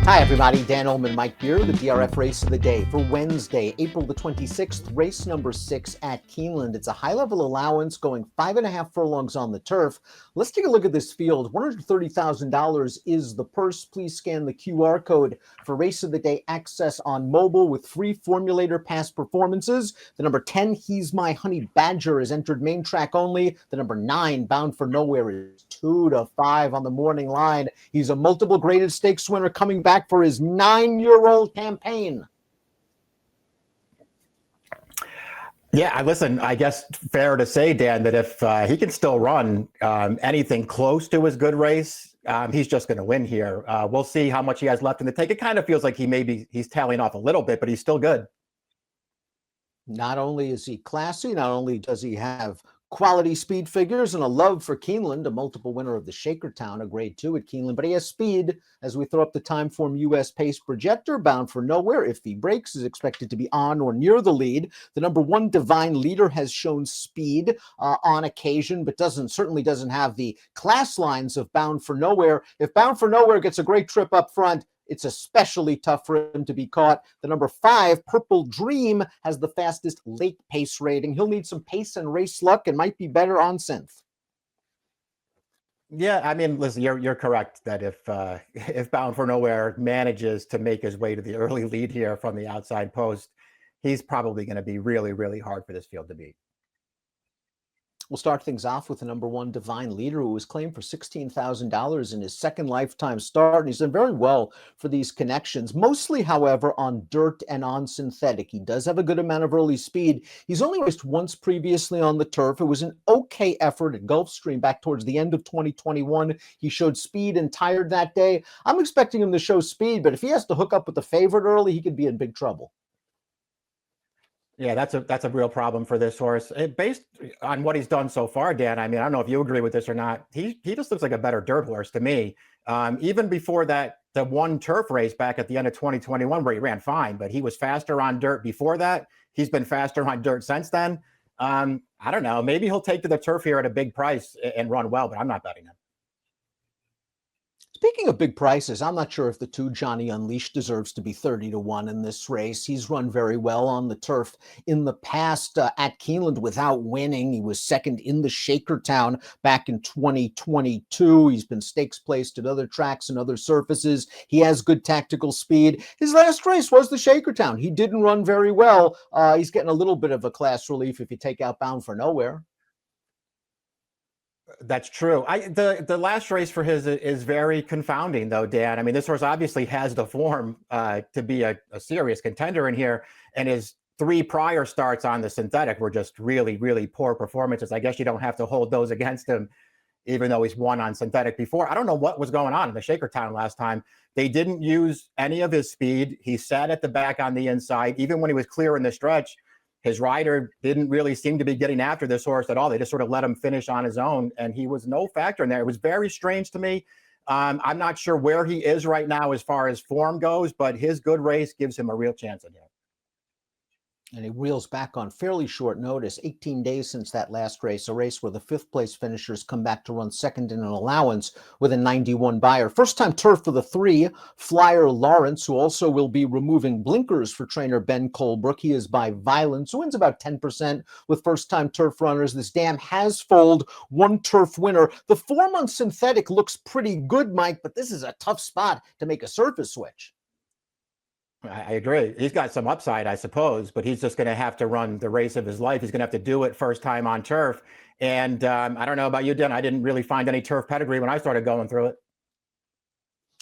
Hi, everybody. Dan Illman and Mike Beer, the DRF race of the day for Wednesday, April the 26th, race number 6 at Keeneland. It's a high-level allowance going 5.5 furlongs on the turf. Let's take a look at this field. $130,000 is the purse. Please scan the QR code for race of the day access on mobile with free formulator past performances. The number 10, He's My Honey Badger, is entered main track only. The number 9, Bound for Nowhere, is 2 to 5 on the morning line. He's a multiple graded stakes winner coming back for his 9-year-old campaign. Yeah, listen, I guess fair to say, Dan, that if he can still run anything close to his good race, he's just going to win here. We'll see how much he has left in the tank. It kind of feels like he's tailing off a little bit, but he's still good. Not only is he classy, not only does he have quality speed figures and a love for Keeneland, a multiple winner of the Shakertown, a grade 2 at Keeneland, but he has speed. As we throw up the Timeform US pace projector, Bound for Nowhere, if he breaks, is expected to be on or near the lead. The number 1, Divine Leader, has shown speed on occasion, but certainly doesn't have the class lines of Bound for Nowhere. If Bound for Nowhere gets a great trip up front, it's especially tough for him to be caught. The number 5, Purple Dream, has the fastest late pace rating. He'll need some pace and race luck and might be better on synth. Yeah, I mean, listen, you're correct that if Bound for Nowhere manages to make his way to the early lead here from the outside post, he's probably going to be really, really hard for this field to beat. We'll start things off with the number 1, Divine Leader, who was claimed for $16,000 in his second lifetime start, and he's done very well for these connections, mostly, however, on dirt and on synthetic. He does have a good amount of early speed. He's only raced once previously on the turf. It was an okay effort at Gulfstream back towards the end of 2021. He showed speed and tired that day. I'm expecting him to show speed, but if he has to hook up with the favorite early, he could be in big trouble. Yeah, that's a real problem for this horse. Based on what he's done so far, Dan, I mean, I don't know if you agree with this or not. He just looks like a better dirt horse to me. Even before the one turf race back at the end of 2021 where he ran fine, but he was faster on dirt before that. He's been faster on dirt since then. I don't know. Maybe he'll take to the turf here at a big price and run well, but I'm not betting him. Speaking of big prices, I'm not sure if the 2, Johnny Unleashed, deserves to be 30 to 1 in this race. He's run very well on the turf in the past at Keeneland without winning. He was second in the Shakertown back in 2022. He's been stakes placed at other tracks and other surfaces. He has good tactical speed. His last race was the Shakertown. He didn't run very well. He's getting a little bit of a class relief if you take out Bound for Nowhere. That's true. The last race for his is very confounding, though, Dan. I mean, this horse obviously has the form to be a serious contender in here, and his 3 prior starts on the synthetic were just really, really poor performances. I guess you don't have to hold those against him, even though he's won on synthetic before. I don't know what was going on in the Shakertown last time. They didn't use any of his speed. He sat at the back on the inside. Even when he was clear in the stretch, his rider didn't really seem to be getting after this horse at all. They just sort of let him finish on his own, and he was no factor in there. It was very strange to me. I'm not sure where he is right now as far as form goes, but his good race gives him a real chance in here. And he reels back on fairly short notice, 18 days since that last race, a race where the 5th place finishers come back to run second in an allowance with a 91 buyer. First time turf for the 3, Flyer Lawrence, who also will be removing blinkers for trainer Ben Colebrook. He is by Violence, who wins about 10% with first time turf runners. This dam has foaled 1 turf winner. The form on synthetic looks pretty good, Mike, but this is a tough spot to make a surface switch. I agree. He's got some upside, I suppose, but he's just going to have to run the race of his life. He's going to have to do it first time on turf. And I don't know about you, Dan. I didn't really find any turf pedigree when I started going through it.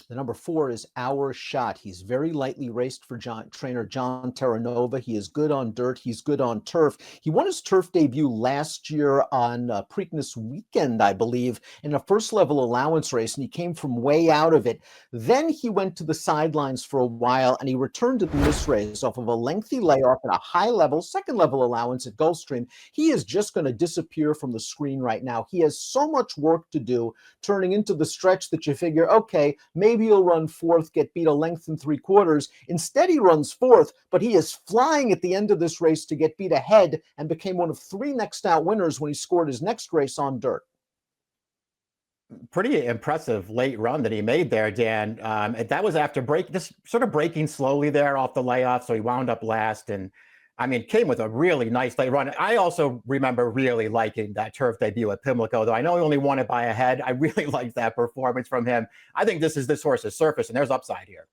The number 4 is Our Shot. He's very lightly raced for trainer John Terranova. He is good on dirt. He's good on turf. He won his turf debut last year on Preakness weekend, I believe, in a first-level allowance race, and he came from way out of it. Then he went to the sidelines for a while, and he returned to this race off of a lengthy layoff at a high-level, second-level allowance at Gulfstream. He is just going to disappear from the screen right now. He has so much work to do, turning into the stretch that you figure, okay, maybe he'll run 4th, get beat a length and 3/4. Instead, he runs 4th, but he is flying at the end of this race to get beat ahead and became one of 3 next out winners when he scored his next race on dirt. Pretty impressive late run that he made there, Dan. And that was after just sort of breaking slowly there off the layoff. So he wound up last. And I mean, came with a really nice late run. I also remember really liking that turf debut at Pimlico, though I know he only won it by a head. I really liked that performance from him. I think this horse's surface, and there's upside here.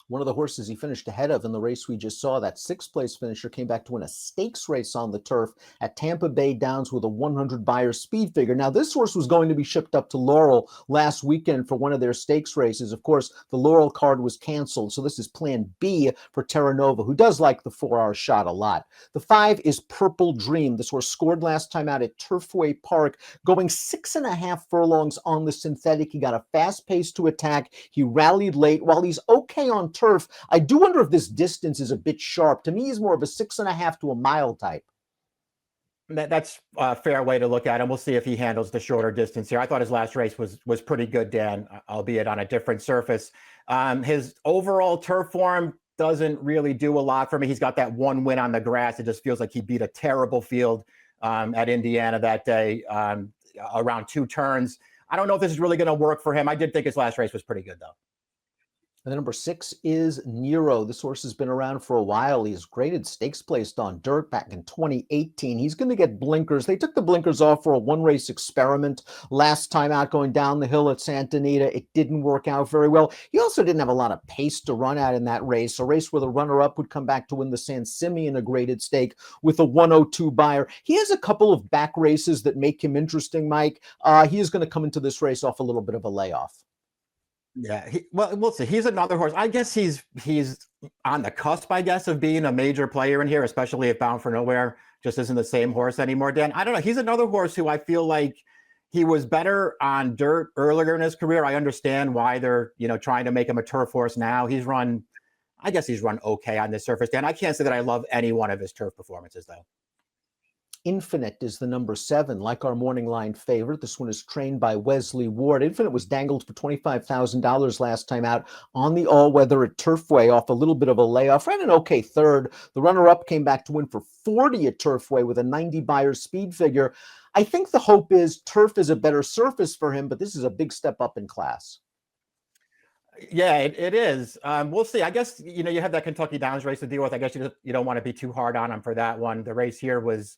One of the horses he finished ahead of in the race we just saw, that sixth place finisher, came back to win a stakes race on the turf at Tampa Bay Downs with a 100 Beyer speed figure. Now, this horse was going to be shipped up to Laurel last weekend for one of their stakes races. Of course, the Laurel card was canceled, so this is plan B for Terra Nova, who does like the 4-hour shot a lot. The 5 is Purple Dream. This horse scored last time out at Turfway Park, going 6.5 furlongs on the synthetic. He got a fast pace to attack. He rallied late. While he's okay on turf, I do wonder if this distance is a bit sharp. To me, he's more of a 6.5 to a mile type. That's a fair way to look at him. We'll see if he handles the shorter distance here. I thought his last race was pretty good, Dan, albeit on a different surface. His overall turf form doesn't really do a lot for me. He's got that one win on the grass. It just feels like he beat a terrible field at Indiana that day, around 2 turns. I don't know if this is really going to work for him. I did think his last race was pretty good, though. And the number 6 is Nero. This horse has been around for a while. He's graded stakes placed on dirt back in 2018. He's going to get blinkers. They took the blinkers off for a one-race experiment last time out going down the hill at Santa Anita. It didn't work out very well. He also didn't have a lot of pace to run at in that race, a race where the runner-up would come back to win the San Simeon, a graded stake, with a 102 Beyer. He has a couple of back races that make him interesting, Mike. He is going to come into this race off a little bit of a layoff. Yeah, well, we'll see. He's another horse. I guess he's on the cusp, I guess, of being a major player in here, especially if Bound for Nowhere just isn't the same horse anymore, Dan. I don't know. He's another horse who I feel like he was better on dirt earlier in his career. I understand why they're, trying to make him a turf horse now. I guess he's run okay on this surface, Dan. I can't say that I love any one of his turf performances, though. Infinite is the number 7, like our morning line favorite. This one is trained by Wesley Ward. Infinite was dangled for $25,000 last time out on the all-weather at Turfway off a little bit of a layoff. Ran an okay third. The runner-up came back to win for 40 at Turfway with a 90 Beyer speed figure. I think the hope is turf is a better surface for him, but this is a big step up in class. Yeah, it is. We'll see. I guess, you have that Kentucky Downs race to deal with. I guess you don't want to be too hard on him for that one. The race here was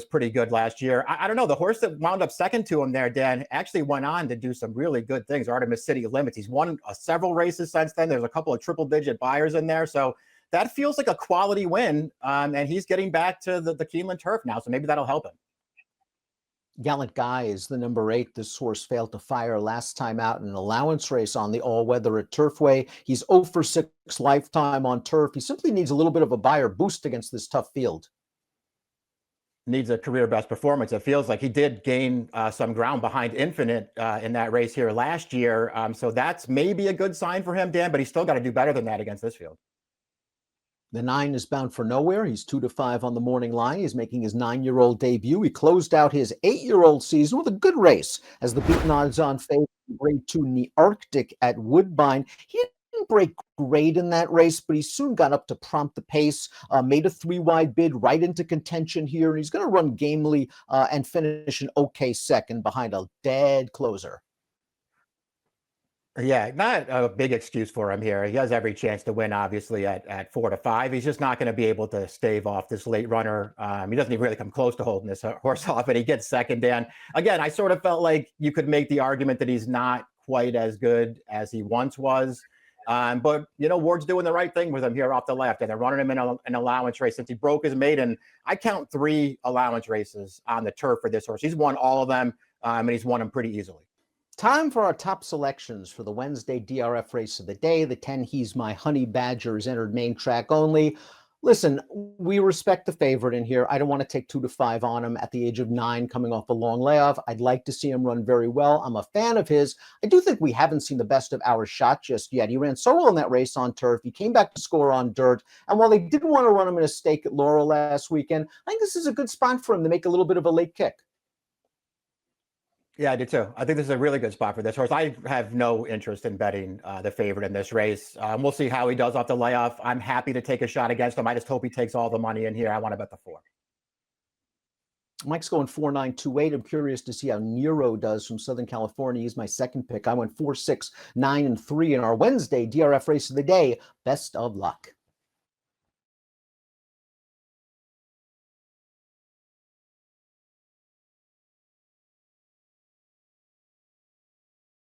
pretty good last year. I don't know. The horse that wound up second to him there, Dan, actually went on to do some really good things. Artemis City Limits. He's won several races since then. There's a couple of triple-digit Beyers in there. So that feels like a quality win. And he's getting back to the Keeneland turf now. So maybe that'll help him. Gallant Guy is the number 8. This horse failed to fire last time out in an allowance race on the all-weather at Turfway. He's 0 for 6 lifetime on turf. He simply needs a little bit of a Beyer boost against this tough field. Needs a career best performance. It feels like he did gain some ground behind Infinite in that race here last year. So that's maybe a good sign for him, Dan, but he's still got to do better than that against this field. The 9 is Bound for Nowhere. He's 2 to 5 on the morning line. He's making his 9-year-old debut. He closed out his 8-year-old season with a good race as the beaten odds-on favorite in Grade 2 in the Arctic at Woodbine. He didn't break great in that race, but he soon got up to prompt the pace, made a 3-wide bid right into contention here, and he's going to run gamely and finish an okay second behind a dead closer. Yeah, not a big excuse for him here. He has every chance to win, obviously, at 4 to 5. He's just not going to be able to stave off this late runner. He doesn't even really come close to holding this horse off, and he gets second, Dan. Again, I sort of felt like you could make the argument that he's not quite as good as he once was. But, Ward's doing the right thing with him here off the left, and they're running him in an allowance race since he broke his maiden. I count 3 allowance races on the turf for this horse. He's won all of them, and he's won them pretty easily. Time for our top selections for the Wednesday DRF race of the day. The 10 He's My Honey Badger is entered main track only. Listen, we respect the favorite in here. I don't want to take 2 to 5 on him at the age of 9 coming off a long layoff. I'd like to see him run very well. I'm a fan of his. I do think we haven't seen the best of Our Shot just yet. He ran so well in that race on turf. He came back to score on dirt. And while they didn't want to run him in a stake at Laurel last weekend, I think this is a good spot for him to make a little bit of a late kick. Yeah, I do too. I think this is a really good spot for this horse. I have no interest in betting the favorite in this race. We'll see how he does off the layoff. I'm happy to take a shot against him. I just hope he takes all the money in here. I want to bet the 4. Mike's going 4.928. I'm curious to see how Nero does from Southern California. He's my second pick. I went 4.6, 9, and 3 in our Wednesday DRF race of the day. Best of luck.